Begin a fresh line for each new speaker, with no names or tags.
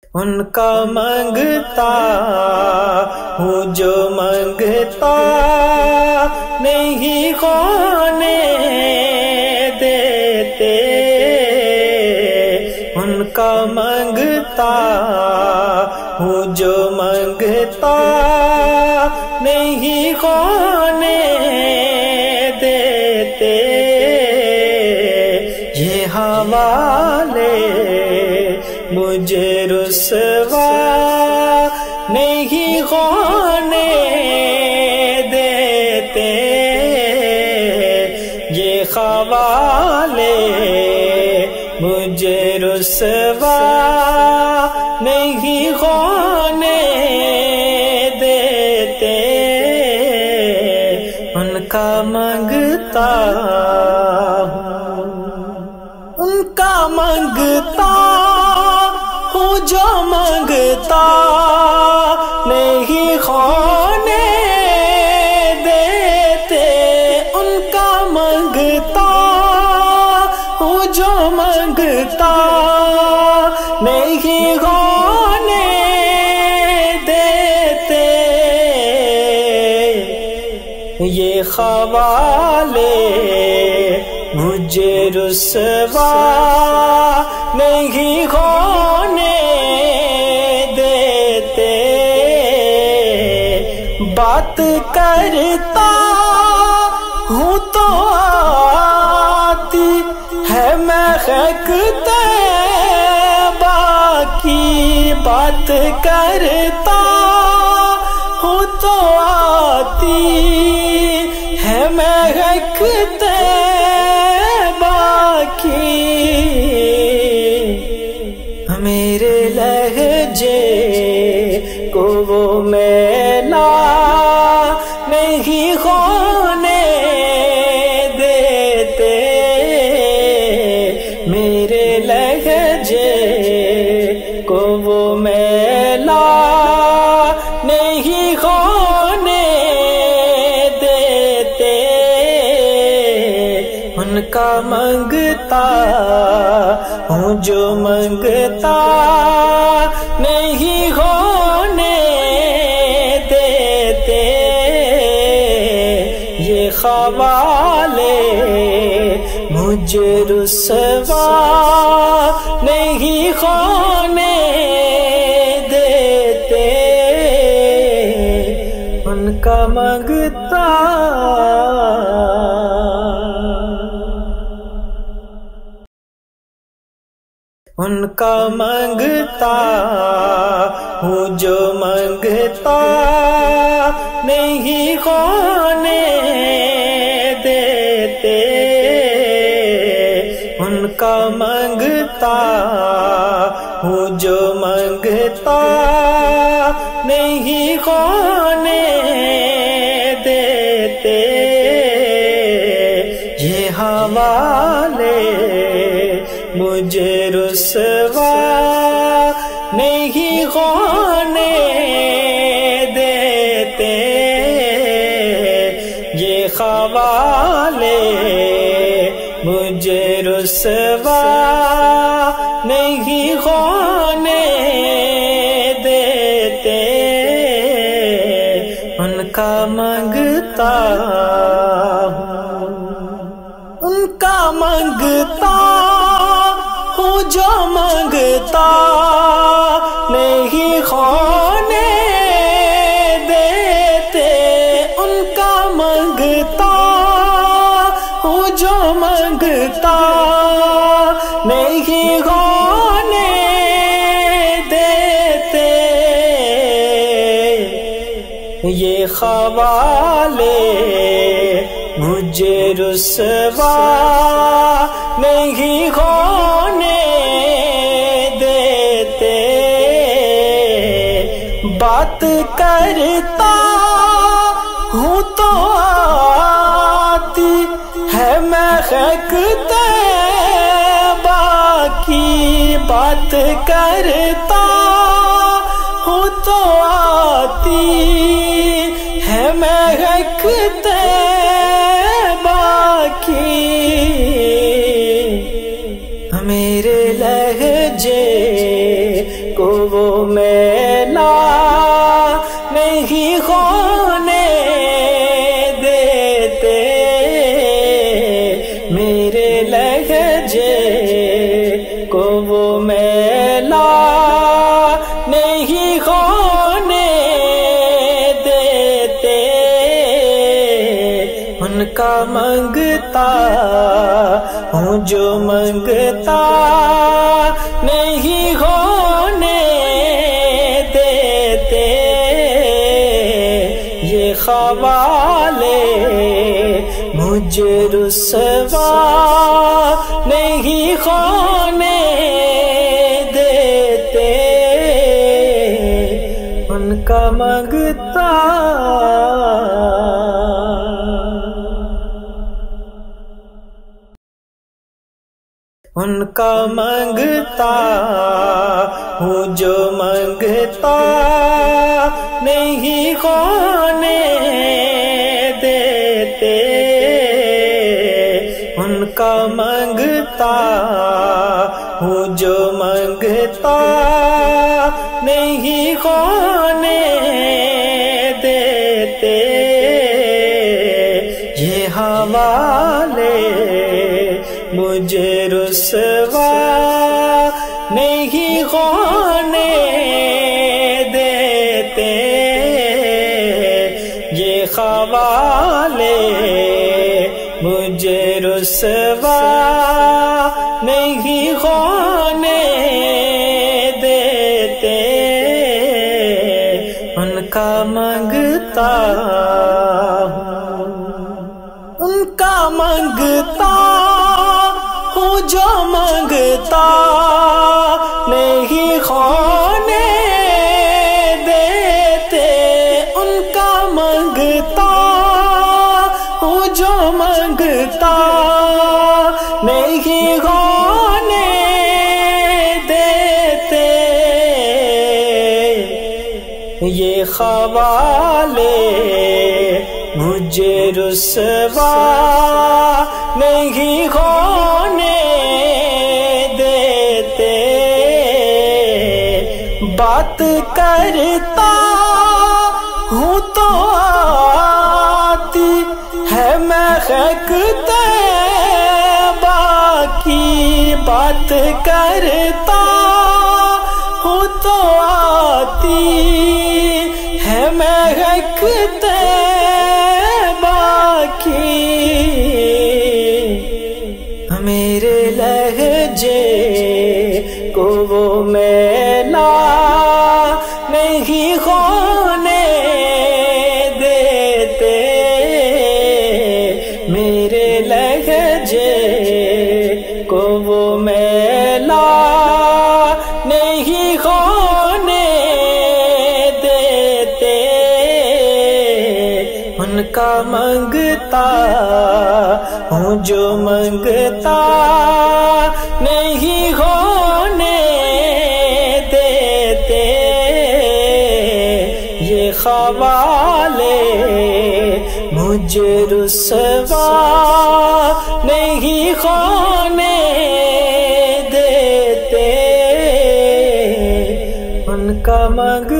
ان کا مانگتا ہوں جو مانگتا نہیں ہونے دیتے، ان کا مانگتا ہوں جو مانگتا نہیں ہونے دیتے، یہ حوالے مجھے رسوا نہیں ہونے دیتے، یہ حوالے مجھے رسوا نہیں ہونے دیتے، ان کا مانگتا ان کا مانگتا ہوں جو مانگتا نہیں ہونے دیتے، ان کا مانگتا ہوں جو مانگتا نہیں ہونے دیتے، یہ حوالے مجھے رسوا نہیں ہونے دیتے، بات کرتا ہوں تو آتی ہے مہک طیبہ کی، بات کرتا ہوں تو آتی ہے مہک طیبہ کی، میرے لہجے کو وہ میلا نہیں ہونے دیتے، میرے لہجے کو وہ میلا نہیں ہونے دیتے، ان کا مانگتا ہوں جو مانگتا نہیں ہونے دیتے، یہ حوالے مجھے رسوا نہیں ہونے دیتے، ان کا مانگتا ان کا مانگتا ہوں جو مانگتا نہیں ہونے دیتے، ان کا مانگتا ہوں جو مانگتا نہیں ہونے دیتے، یہ حوالے مجھے رسوا نہیں ہونے دیتے، یہ حوالے مجھے رسوا نہیں ہونے دیتے، ان کا مانگتا ان کا مانگتا ہوں جو مانگتا نہیں ہونے دیتے، ان کا مانگتا ہوں جو مانگتا نہیں ہونے دیتے، یہ حوالے مجھے رسوا نہیں ہونے دیتے، بات کرتا ہوں تو آتی ہے مہک طیبہ کی، بات کرتا ہوں تو آتی ہے مہک طیبہ کی، میرے لہجے کو وہ میلا نہیں ہونے دیتے، میرے لہجے کو وہ میلا نہیں ہونے دیتے، ان کا منگتا ہوں جو منگتا نہیں ہونے دیتے، یہ خوالے مجھے رسوا نہیں ہونے دیتے، ان کا منگتا ان کا منگتا ہوں جو منگتا نہیں ہونے دیتے، ان کا منگتا ہوں جو منگتا نہیں ہونے دیتے، یہ حوالے مجھے رسوا نہیں ہونے دیتے، یہ خوالے مجھے رسوا نہیں ہونے دیتے، ان کا منگتا ان کا منگتا ہوں جو منگتا نہیں ہونے دیتے، ان کا منگتا ہوں جو منگتا نہیں ہونے دیتے، یہ خوالے مجھے رسوا نہیں ہونے دیتے، بات کرتا ہوں تو آتی ہے مہک طیبہ کی، بات کرتا ہوں تو آتی ہے مہک طیبہ کی، میرے لہجے کو وہ میلا نہیں ہونے دیتے، میرے لہجے کو وہ میلا نہیں ہونے دیتے، ان کا منگتا ہوں جو منگتا نہیں ہونے دیتے، یہ خوالے مجھے رسوا نہیں ہونے دیتے، ان کا منگتا